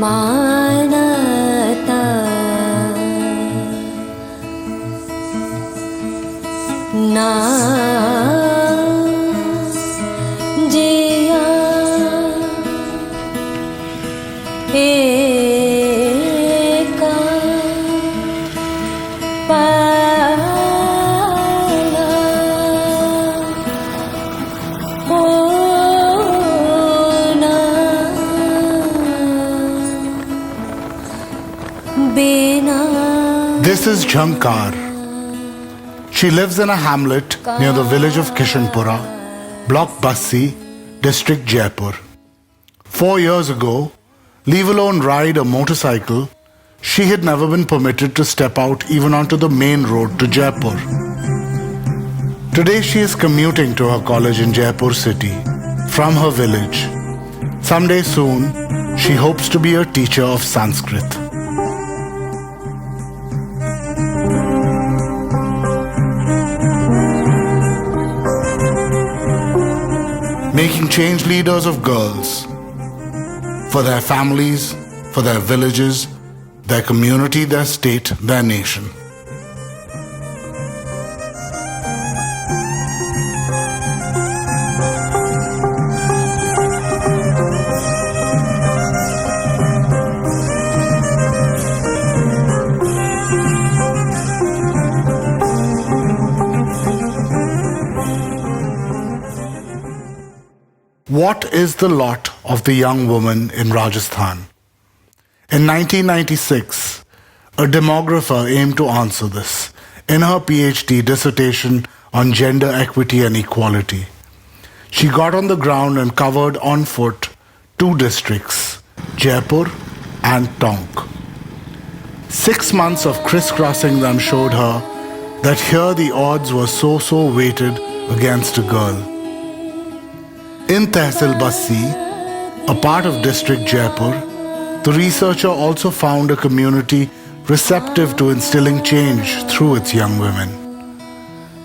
मानता ना जिया एका पाला होना बिना. This is Jhankar. She lives in a hamlet near the village of Kishanpura, Block Bassi, District Jaipur. 4 years ago, leave alone ride a motorcycle, she had never been permitted to step out even onto the main road to Jaipur. Today she is commuting to her college in Jaipur city from her village. Someday soon, she hopes to be a teacher of Sanskrit. Making change leaders of girls for their families, for their villages, their community, their state, their nation. What is the lot of the young woman in Rajasthan? In 1996, a demographer aimed to answer this in her PhD dissertation on gender equity and equality. She got on the ground and covered on foot 2 districts, Jaipur and Tonk. 6 months of crisscrossing them showed her that here the odds were so weighted against a girl. In Tehsil Bassi, a part of district Jaipur, the researcher also found a community receptive to instilling change through its young women.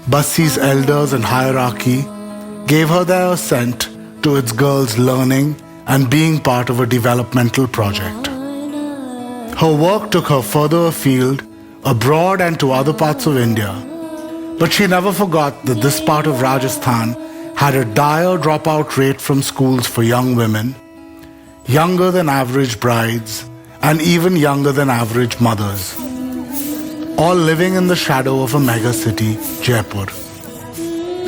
Bassi's elders and hierarchy gave her their assent to its girls learning and being part of a developmental project. Her work took her further afield, abroad and to other parts of India, but she never forgot that this part of Rajasthan had a dire dropout rate from schools for young women, younger than average brides, and even younger than average mothers, all living in the shadow of a mega city, Jaipur.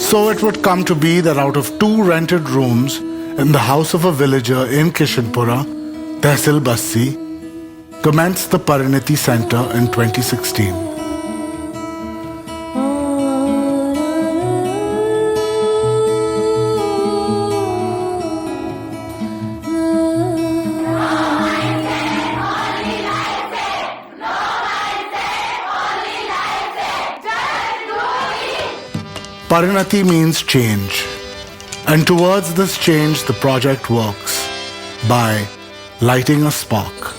So it would come to be that out of 2 rented rooms in the house of a villager in Kishanpura, Tehsil Bassi, commenced the Parinati Center in 2016. Parinati means change, and towards this change the project works by lighting a spark,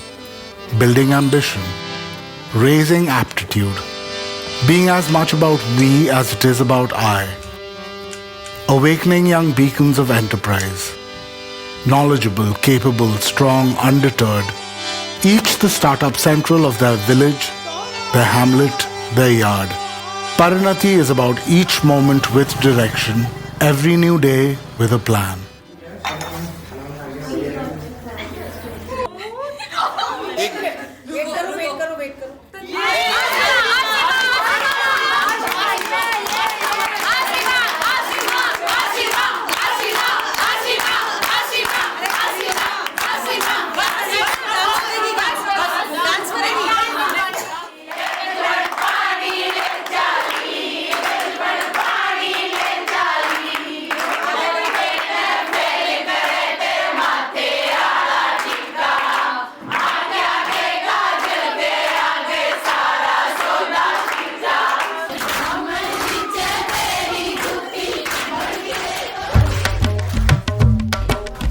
building ambition, raising aptitude, being as much about we as it is about I, awakening young beacons of enterprise, knowledgeable, capable, strong, undeterred, each the startup central of their village, their hamlet, their yard. Parinati is about each moment with direction, every new day with a plan.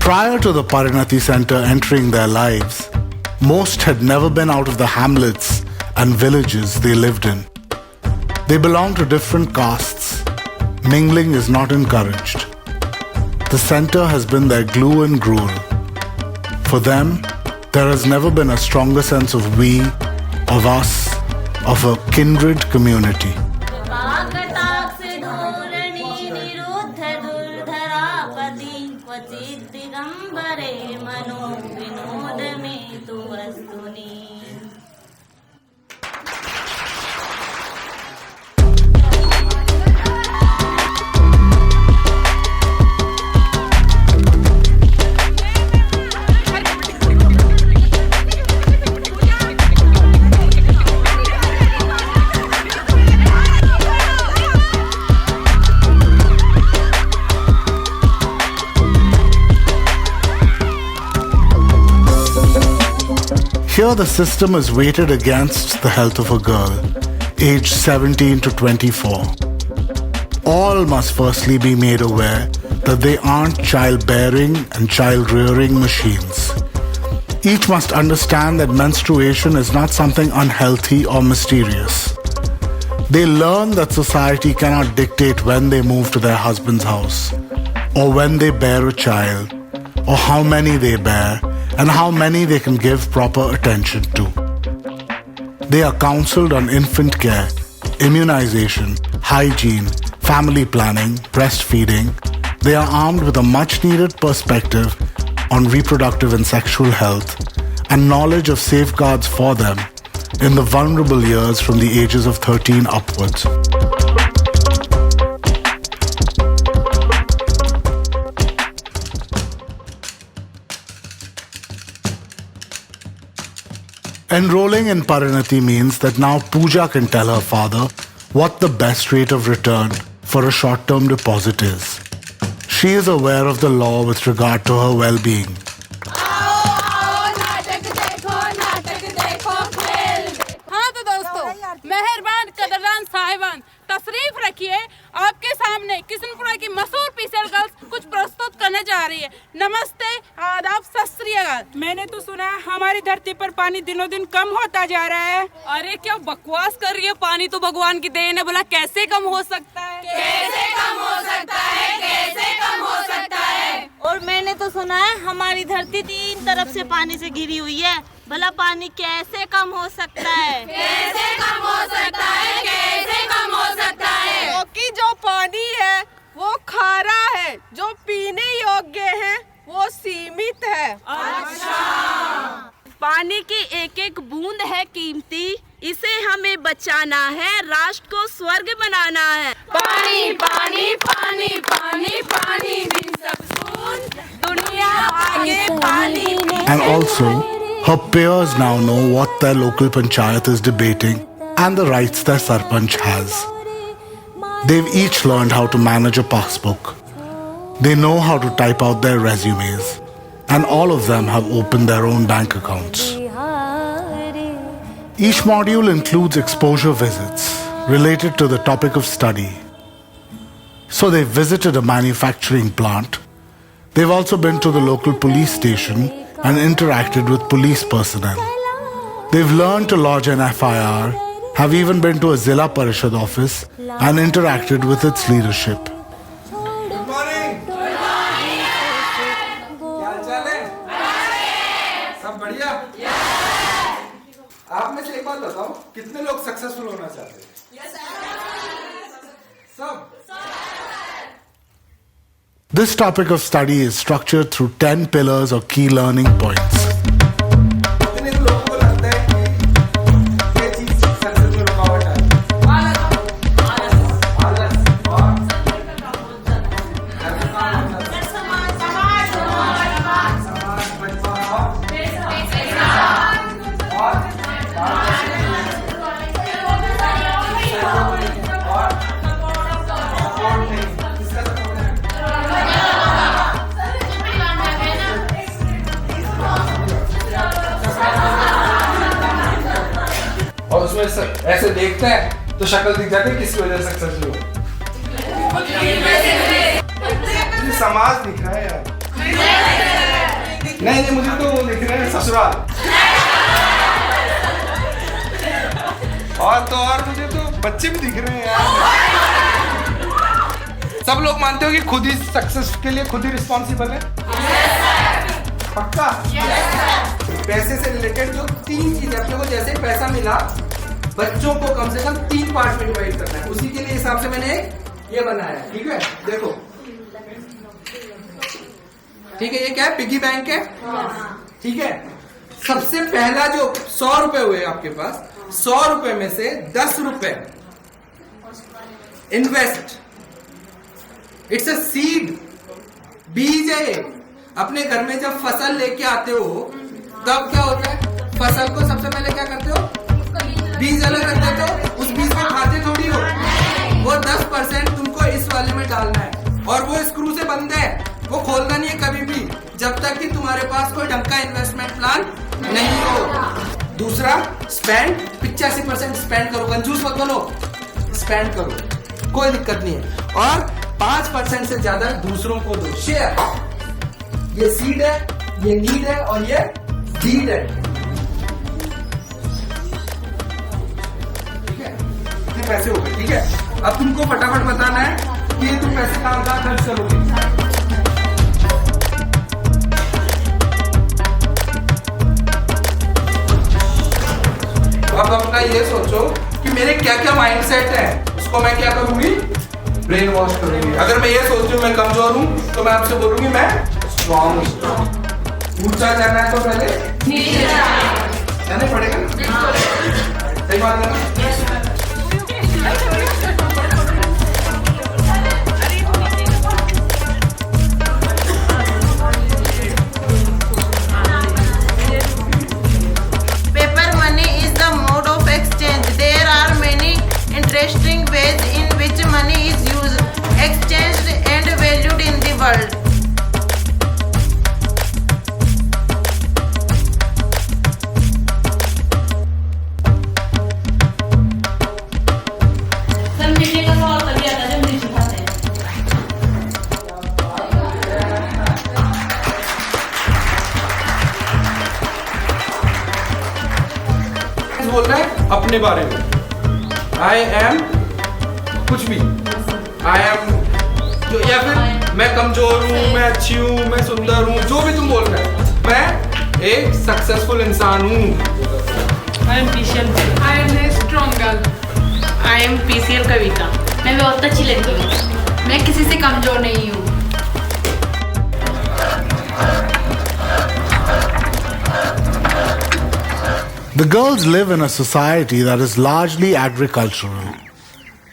Prior to the Parinati Center entering their lives, most had never been out of the hamlets and villages they lived in. They belong to different castes. Mingling is not encouraged. The center has been their glue and gruel. For them, there has never been a stronger sense of we, of us, of a kindred community. Here the system is weighted against the health of a girl, aged 17 to 24. All must firstly be made aware that they aren't childbearing and child-rearing machines. Each must understand that menstruation is not something unhealthy or mysterious. They learn that society cannot dictate when they move to their husband's house, or when they bear a child, or how many they bear, and how many they can give proper attention to. They are counseled on infant care, immunization, hygiene, family planning, breastfeeding. They are armed with a much-needed perspective on reproductive and sexual health and knowledge of safeguards for them in the vulnerable years from the ages of 13 upwards. Enrolling in Parinati means that now Pooja can tell her father what the best rate of return for a short-term deposit is. She is aware of the law with regard to her well-being. हाँ तो दोस्तों, मेहरबान कदरदान साहिबान, तशरीफ रखिए। आपके सामने किशनपुरा की मशहूर पीसेल गर्ल्स कुछ प्रस्तुत करने जा रही है। नमस्ते, आदाब, सत श्री अकाल। मैंने तो सुना है हमारी धरती पर पानी दिनों दिन कम होता जा रहा है। अरे क्या बकवास कर रही है, पानी तो भगवान की देन है। बोला कैसे कम हो सकता है, कैसे कम हो सकता है, कैसे कम हो सकता है। और मैंने तो सुना है हमारी धरती 3 तरफ से पानी से घिरी हुई है। भला पानी कैसे कम हो सकता है, कैसे कम हो सकता है, कैसे कम हो सकता है। क्योंकि जो पानी है वो खारा है, जो पीने योग्य है वो सीमित है। अच्छा। पानी की एक एक बूंद है कीमती, इसे हमें बचाना है, राष्ट्र को स्वर्ग बनाना है। पानी पानी पानी पानी पानी बिन सब सुन, दुनिया आगे पानी। And also, her peers now know what their local panchayat is debating and the rights their sarpanch has. They've each learned how to manage a passbook. They know how to type out their resumes, and all of them have opened their own bank accounts. Each module includes exposure visits related to the topic of study. So they've visited a manufacturing plant. They've also been to the local police station and interacted with police personnel. They've learned to lodge an FIR, have even been to a Zilla Parishad office and interacted with its leadership. Good morning. Good morning. क्या हाल चाल है? सब बढ़िया? आप में से एक बात बताओ, कितने लोग सक्सेसफुल होना चाहते हैं? सब? This topic of study is structured through 10 pillars or key learning points. कितने लोगों को लगता है कि ये चीज सक्सेस में रुकावट है? आलस और और उसमें ऐसे देखते हैं तो शक्ल दिख जाती है किसकी वजह से सक्सेसफुल हो। मुझे समाज दिख रहा है यार। नहीं मुझे तो वो दिख रहे हैं ससुराल। और मुझे तो बच्चे भी दिख रहे हैं यार। सब लोग मानते हो कि खुद ही सक्सेस के लिए खुद ही रिस्पॉन्सिबल है? पक्का? पैसे से रिलेटेड जो 3 चीजें अपने को जैसे पैसा मिला बच्चों को कम से कम 3 पार्ट में डिवाइड करना है। उसी के लिए हिसाब से मैंने ये बनाया है। ठीक है, देखो ठीक है, ये क्या है, पिगी बैंक है। ठीक है, सबसे पहला जो 100 रुपए हुए आपके पास, 100 रुपए में से 10 रुपए इन्वेस्ट, इट्स अ सीड, बीज है। अपने घर में जब फसल लेके आते हो तब क्या होता है, फसल को सबसे पहले क्या करते हो, बीज अलग रख देते हो, उस बीज को खाते थोड़ी हो। वो 10% तुमको इस वाले में डालना है और वो स्क्रू से बंद है, वो खोलना नहीं है कभी भी जब तक कि तुम्हारे पास कोई ढंग का इन्वेस्टमेंट प्लान नहीं हो। दूसरा, स्पेंड, 85% स्पेंड करो, कंजूस मत बनो, स्पेंड करो, कोई दिक्कत नहीं है। और 5% से ज्यादा दूसरों को दो, शेयर। ये सीड है, ये नीड है और ये डीड है। ठीक है, ये पैसे हो गए। ठीक है, अब तुमको फटाफट बताना है कि ये तुम पैसे कहाँ खर्च करोगे। अब अपना ये सोचो कि मेरे क्या क्या माइंडसेट है, उसको मैं क्या करूंगी, ब्रेन वॉश करूंगी। अगर मैं ये सोचती हूँ मैं कमजोर हूं तो मैं आपसे बोलूंगी मैं स्ट्रॉन्ग हूं। ऊंचा जाना है तो पहले जाना पड़ेगा ना, सही बात है ना। Interesting ways in which money is used, exchanged and valued in the world. Sir मीठे का सवाल तभी आता है जब मीठे खाते हैं। बोल रहा है अपने बारे में, आई एम कुछ भी, आई एम जो, या फिर मैं कमजोर हूँ, मैं अच्छी हूँ, मैं सुंदर हूँ, जो भी तुम बोल रहे हो, मैं एक सक्सेसफुल इंसान हूँ। I am PCL, I am a strong girl, I am PCL Kavita, मैं बहुत अच्छी लड़की हूँ, मैं किसी से कमजोर नहीं हूँ। The girls live in a society that is largely agricultural.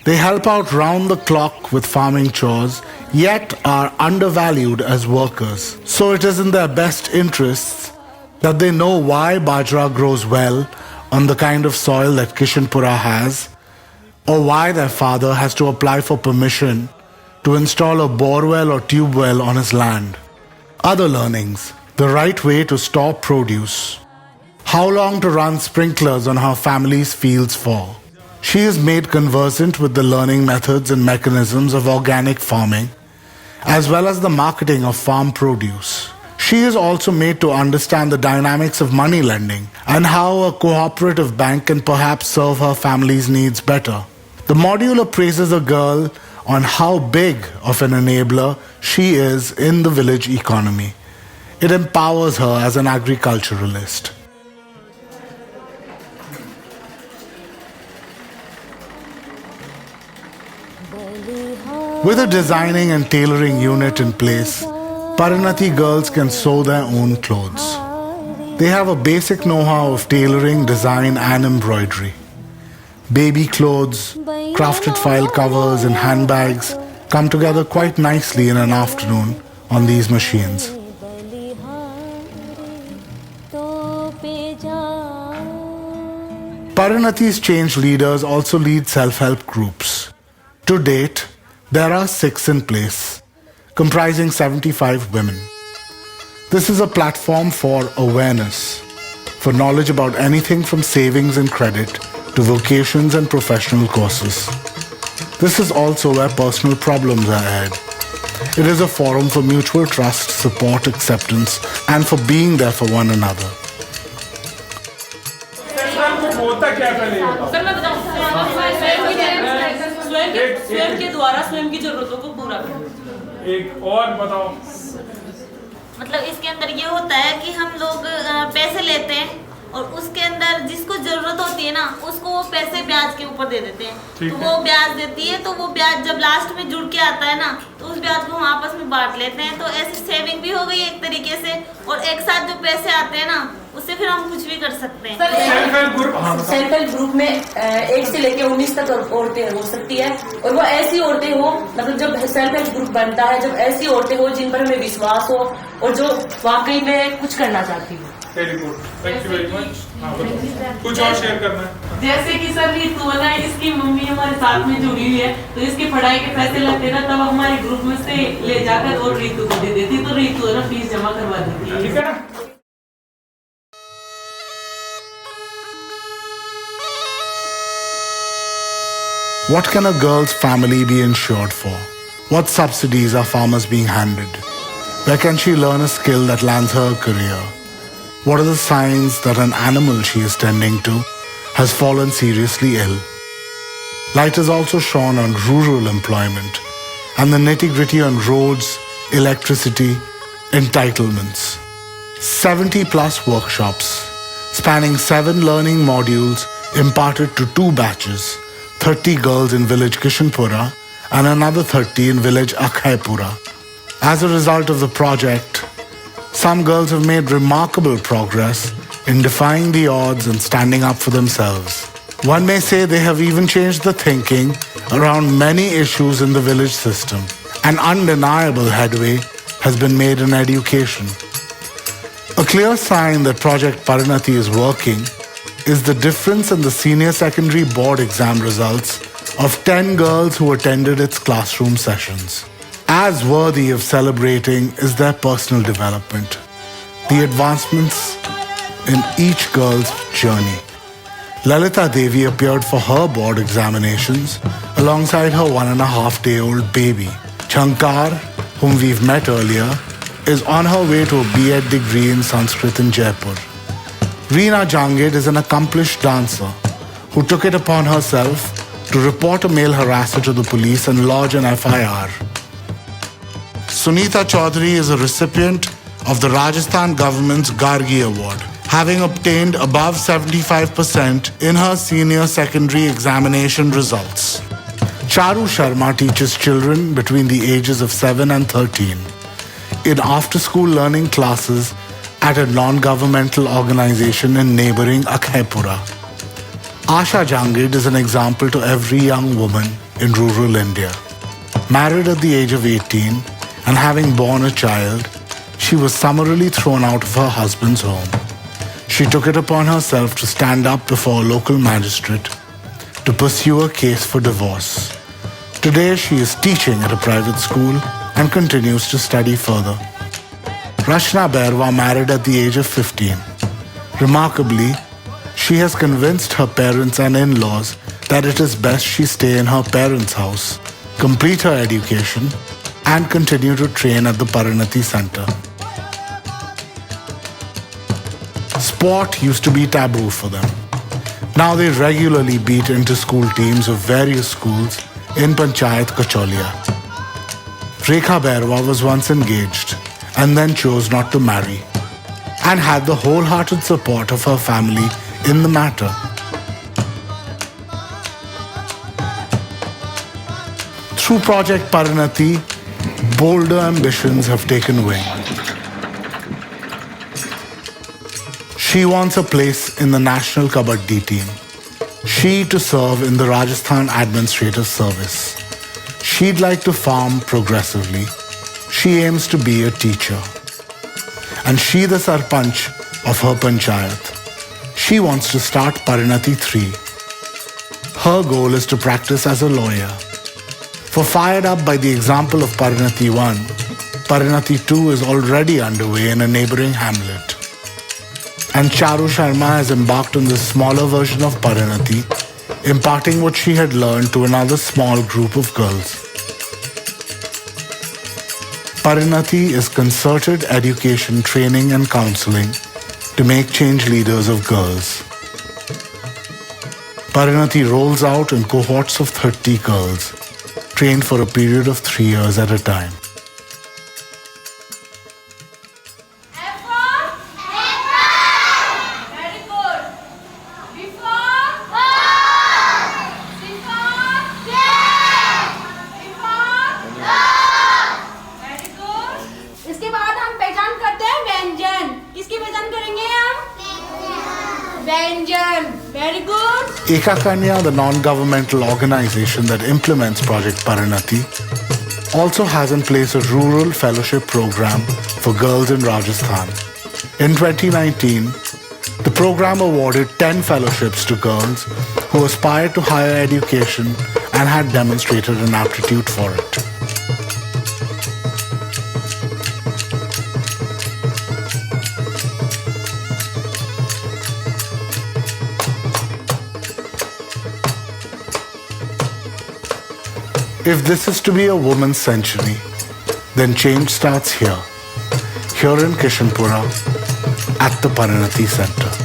They help out round the clock with farming chores, yet are undervalued as workers. So it is in their best interests that they know why bajra grows well on the kind of soil that Kishanpura has, or why their father has to apply for permission to install a borewell or tube well on his land. Other learnings: the right way to store produce, how long to run sprinklers on her family's fields for. She is made conversant with the learning methods and mechanisms of organic farming, as well as the marketing of farm produce. She is also made to understand the dynamics of money lending and how a cooperative bank can perhaps serve her family's needs better. The module appraises a girl on how big of an enabler she is in the village economy. It empowers her as an agriculturalist. With a designing and tailoring unit in place, Parinati girls can sew their own clothes. They have a basic know-how of tailoring, design and embroidery. Baby clothes, crafted file covers and handbags come together quite nicely in an afternoon on these machines. Parinati's change leaders also lead self-help groups. To date, there are 6 in place, comprising 75 women. This is a platform for awareness, for knowledge about anything from savings and credit to vocations and professional courses. This is also where personal problems are aired. It is a forum for mutual trust, support, acceptance, and for being there for one another. Sir मैं बताऊं, स्वयं के द्वारा स्वयं की जरूरतों को पूरा करना। एक और बताओ। मतलब इसके अंदर ये होता है कि हम लोग पैसे लेते है ना, उसको वो पैसे ब्याज के ऊपर दे देते हैं। तो वो ब्याज देती है, तो वो ब्याज जब लास्ट में जुड़ के आता है ना, तो उस ब्याज को हम आपस में बांट लेते हैं। तो ऐसी सेविंग भी हो गई एक तरीके से, और एक साथ जो पैसे आते हैं ना, उससे फिर हम कुछ भी कर सकते हैं। सेल्फ हेल्प ग्रुप में 1 से लेकर 19 तक औरतें हो सकती है, और वो ऐसी औरतें हो, मतलब जब सेल्फ हेल्प ग्रुप बनता है, जब ऐसी औरतें हो जिन पर हमें विश्वास हो और जो वाकई में कुछ करना चाहती हो। Very good, thank you very much. कुछ और शेयर करना है? जैसे कि सर रीतु है ना, इसकी मम्मी हमारे साथ में जुड़ी हुई है, तो इसकी पढ़ाई के पैसे लगते ना, तब हमारे ग्रुप में से ले जाकर और रीतु को दे देती, तो रीतु है ना फीस जमा करवा देती है। ठीक है ना? What can a girl's family be insured for? What subsidies are farmers being handed? Where can she learn a skill that lands her a career? What are the signs that an animal she is tending to has fallen seriously ill? Light is also shone on rural employment and the nitty-gritty on roads, electricity, entitlements. 70 plus workshops spanning 7 learning modules imparted to 2 batches, 30 girls in village Kishanpura and another 30 in village Akhaipura. As a result of the project, some girls have made remarkable progress in defying the odds and standing up for themselves. One may say they have even changed the thinking around many issues in the village system. An undeniable headway has been made in education. A clear sign that Project Parinati is working is the difference in the senior secondary board exam results of 10 girls who attended its classroom sessions. As worthy of celebrating is their personal development, the advancements in each girl's journey. Lalita Devi appeared for her board examinations alongside her 1.5-day-old baby. Shankar, whom we've met earlier, is on her way to a B.Ed degree in Sanskrit in Jaipur. Reena Jangid is an accomplished dancer who took it upon herself to report a male harasser to the police and lodge an FIR. Sunita Chaudhary is a recipient of the Rajasthan government's Gargi Award, having obtained above 75% in her senior secondary examination results. Charu Sharma teaches children between the ages of 7 and 13 in after-school learning classes at a non-governmental organization in neighboring Akhaipura. Asha Jangid is an example to every young woman in rural India. Married at the age of 18 and having born a child, she was summarily thrown out of her husband's home. She took it upon herself to stand up before a local magistrate to pursue a case for divorce. Today she is teaching at a private school and continues to study further. Rachna Bairwa married at the age of 15. Remarkably, she has convinced her parents and in-laws that it is best she stay in her parents' house, complete her education, and continue to train at the Parinati Center. Sport used to be taboo for them. Now they regularly beat inter-school teams of various schools in Panchayat Kacholia. Rekha Bairwa was once engaged and then chose not to marry and had the wholehearted support of her family in the matter. Through Project Parinati, bolder ambitions have taken wing. She wants a place in the national Kabaddi team. She to serve in the Rajasthan Administrative Service. She'd like to farm progressively. She aims to be a teacher. And she the Sarpanch of her Panchayat. She wants to start Parinati 3. Her goal is to practice as a lawyer. For fired up by the example of Parinati 1, Parinati 2 is already underway in a neighboring hamlet. And Charu Sharma has embarked on this smaller version of Parinati, imparting what she had learned to another small group of girls. Parinati is concerted education, training and counseling to make change leaders of girls. Parinati rolls out in cohorts of 30 girls, trained for a period of 3 years at a time. Very good. Before Angel. Very good. Eka Kanya, the non-governmental organization that implements Project Parinati, also has in place a rural fellowship program for girls in Rajasthan. In 2019, the program awarded 10 fellowships to girls who aspired to higher education and had demonstrated an aptitude for it. If this is to be a woman's century, then change starts here in Kishanpura at the Parinati Center.